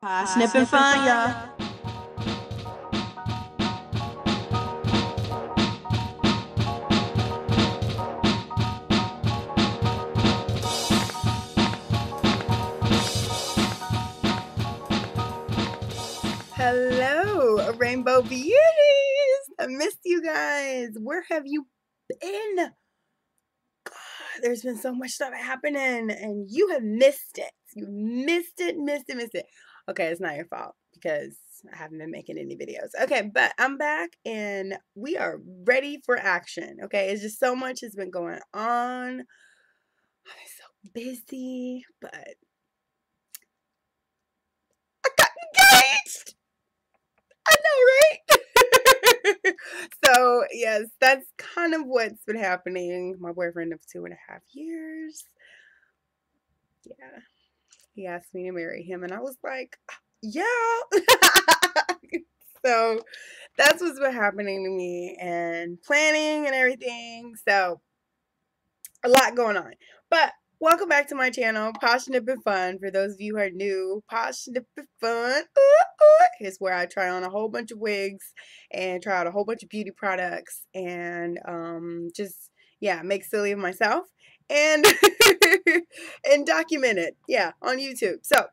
Snipping fun, y'all. Hello, Rainbow Beauties. I missed you guys. Where have you been? God, there's been so much stuff happening and you have missed it. You missed it. Okay, it's not your fault because I haven't been making any videos. Okay, but I'm back and we are ready for action. Okay, it's just so much has been going on. I'm so busy, but I got engaged. I know, right? So, yes, that's kind of what's been happening. My boyfriend of 2.5 years. Yeah. He asked me to marry him, and I was like, yeah. So, that's what's been happening to me and planning and everything. So, a lot going on. But welcome back to my channel, Passionate and Fun. For those of you who are new, Passionate and Fun is where I try on a whole bunch of wigs and try out a whole bunch of beauty products and just, yeah, make silly of myself and and document it, yeah, on YouTube. So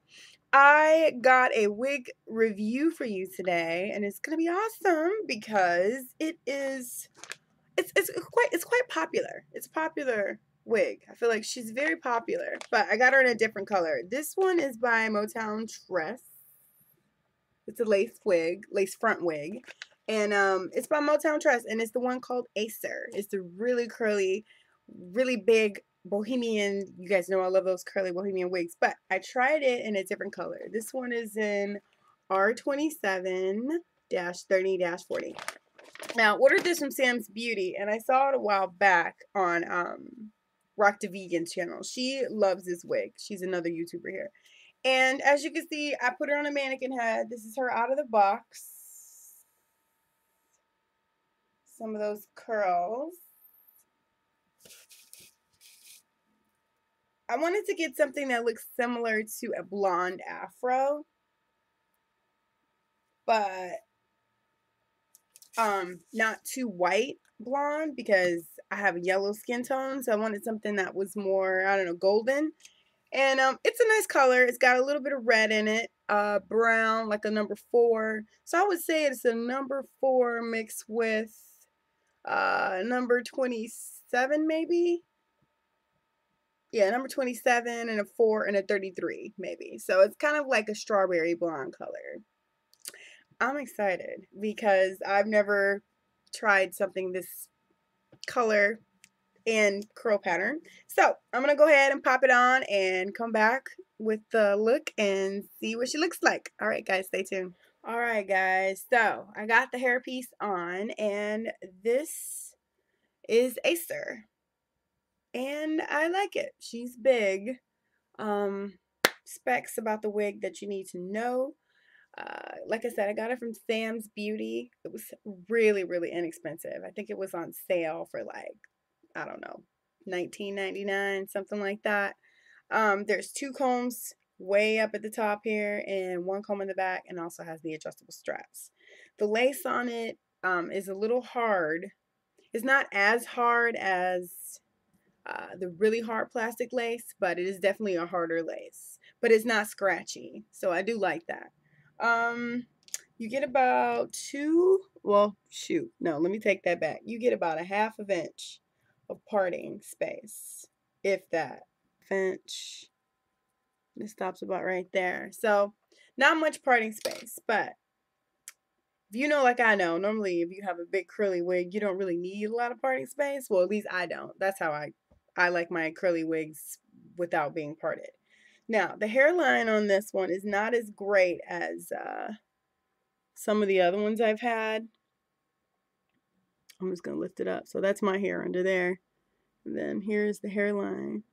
I got a wig review for you today, and it's gonna be awesome because it's quite popular. It's a popular wig. I feel like she's very popular, but I got her in a different color. This one is by Motown Tress. It's a lace wig, lace front wig, and it's by Motown Tress, and it's the one called Acer. It's the really curly, really big bohemian. You guys know I love those curly bohemian wigs, but I tried it in a different color. This one is in R274-30-40. Now, ordered this from Sam's Beauty, and I saw it a while back on Rock the Vegan's channel. She loves this wig. She's another YouTuber here. And as you can see, I put her on a mannequin head. This is her out of the box. Some of those curls. I wanted to get something that looks similar to a blonde afro, but not too white blonde because I have a yellow skin tone, so I wanted something that was more, I don't know, golden. And it's a nice color. It's got a little bit of red in it, brown, like a number 4. So I would say it's a number 4 mixed with number 27 maybe. Yeah, number 27 and a 4 and a 33 maybe. So it's kind of like a strawberry blonde color. I'm excited because I've never tried something this color and curl pattern. So I'm gonna go ahead and pop it on and come back with the look and see what she looks like. All right, guys, stay tuned. All right, guys, so I got the hairpiece on, and this is Acer, and I like it. She's big. Specs about the wig that you need to know. Like I said, I got it from Sam's Beauty. It was really, really inexpensive. I think it was on sale for like, I don't know, $19.99, something like that. There's 2 combs way up at the top here and 1 comb in the back, and also has the adjustable straps. The lace on it is a little hard. It's not as hard as the really hard plastic lace, but it is definitely a harder lace. But it's not scratchy, so I do like that. You get about 2, well, shoot, no, let me take that back. You get about a 1/2 inch of parting space, if that. Inch. It stops about right there. So, not much parting space, but if you know like I know, normally if you have a big curly wig, you don't really need a lot of parting space. Well, at least I don't. That's how I like my curly wigs without being parted. Now, the hairline on this one is not as great as some of the other ones I've had. I'm just going to lift it up. So that's my hair under there. And then here's the hairline.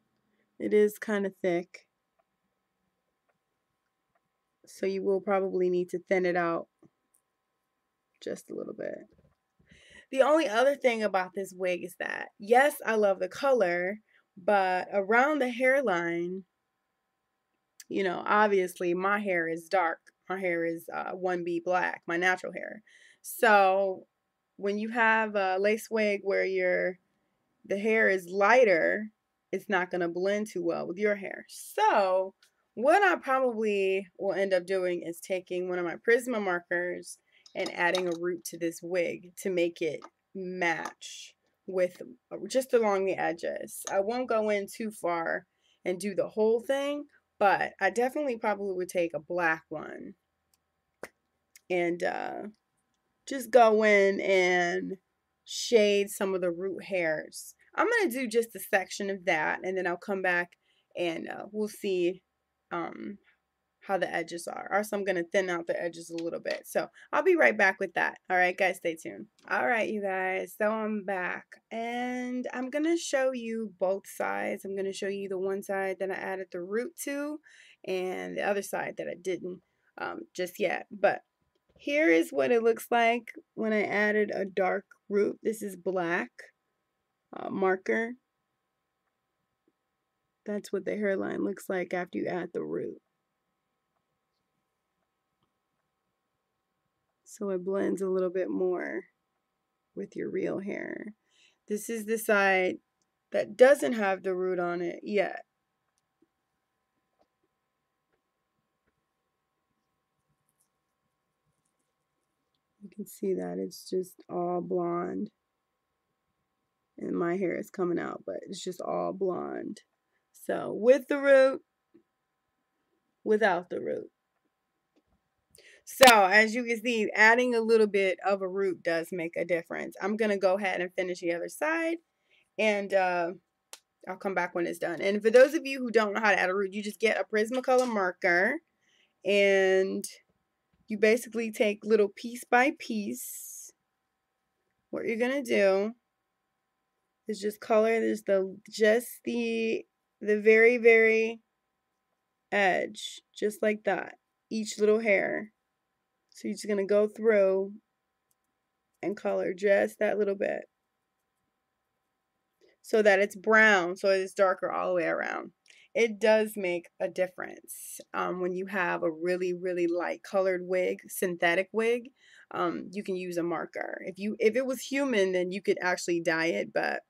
It is kind of thick. So you will probably need to thin it out just a little bit. The only other thing about this wig is that, yes, I love the color, but around the hairline, you know, obviously my hair is dark. My hair is 1B black, my natural hair. So when you have a lace wig where the hair is lighter, it's not going to blend too well with your hair. So what I probably will end up doing is taking one of my Prisma markers and adding a root to this wig to make it match with just along the edges. I won't go in too far and do the whole thing, but I definitely probably would take a black one and just go in and shade some of the root hairs. I'm going to do just a section of that, and then I'll come back and we'll see how the edges are. Also, I'm going to thin out the edges a little bit. So I'll be right back with that. All right, guys, stay tuned. All right, you guys, so I'm back, and I'm going to show you both sides. I'm going to show you the one side that I added the root to and the other side that I didn't just yet. But here is what it looks like when I added a dark root. This is black marker. That's what the hairline looks like after you add the root. So it blends a little bit more with your real hair. This is the side that doesn't have the root on it yet. You can see that it's just all blonde. And my hair is coming out, but it's just all blonde. So with the root, without the root. So as you can see, adding a little bit of a root does make a difference. I'm going to go ahead and finish the other side, and I'll come back when it's done. And for those of you who don't know how to add a root, you just get a Prismacolor marker, and you basically take little piece by piece. What you're going to do is just color just the very, very edge, just like that, each little hair. So you're just going to go through and color just that little bit so that it's brown, so it's darker all the way around. It does make a difference when you have a really, really light colored wig, synthetic wig. You can use a marker. If it was human, then you could actually dye it, but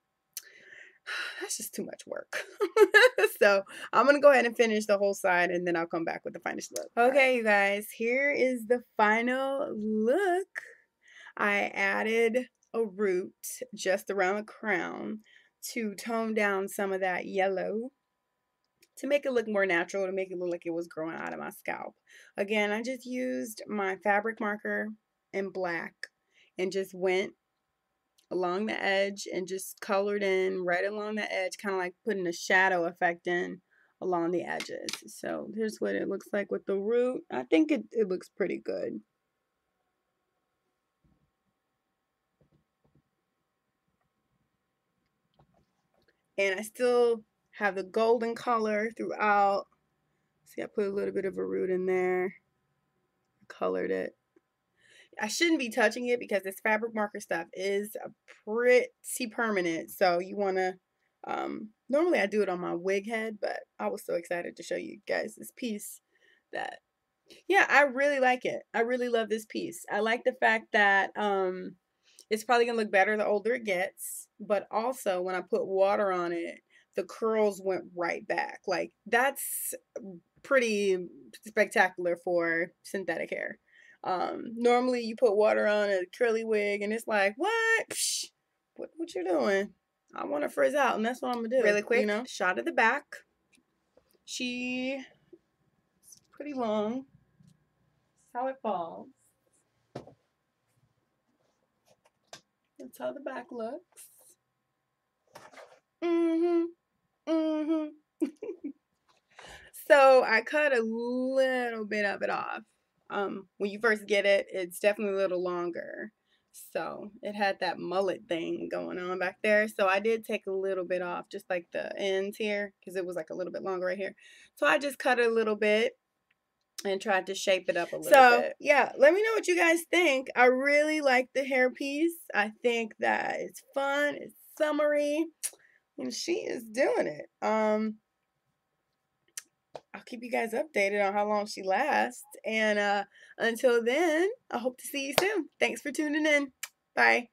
that's just too much work. So I'm going to go ahead and finish the whole side, and then I'll come back with the finished look. Okay, you guys, here is the final look. I added a root just around the crown to tone down some of that yellow to make it look more natural, to make it look like it was growing out of my scalp. Again, I just used my fabric marker in black and just went along the edge and just colored in right along the edge, kind of like putting a shadow effect in along the edges. So here's what it looks like with the root. I think it looks pretty good. And I still have the golden color throughout. See, I put a little bit of a root in there, colored it. I shouldn't be touching it because this fabric marker stuff is pretty permanent. So you want to, normally I do it on my wig head, but I was so excited to show you guys this piece that, yeah, I really like it. I really love this piece. I like the fact that it's probably going to look better the older it gets, but also when I put water on it, the curls went right back. Like, that's pretty spectacular for synthetic hair. Normally you put water on a curly wig and it's like, what? Psh, what you doing? I want to frizz out, and that's what I'm gonna do. Really quick, you know, shot of the back. She's pretty long. That's how it falls. That's how the back looks. So I cut a little bit of it off. When you first get it, it's definitely a little longer. So it had that mullet thing going on back there. So I did take a little bit off, just like the ends here, because it was like a little bit longer right here. So I just cut it a little bit and tried to shape it up a little bit. So yeah, let me know what you guys think. I really like the hairpiece. I think that it's fun, it's summery, and she is doing it. I'll keep you guys updated on how long she lasts. And until then, I hope to see you soon. Thanks for tuning in. Bye.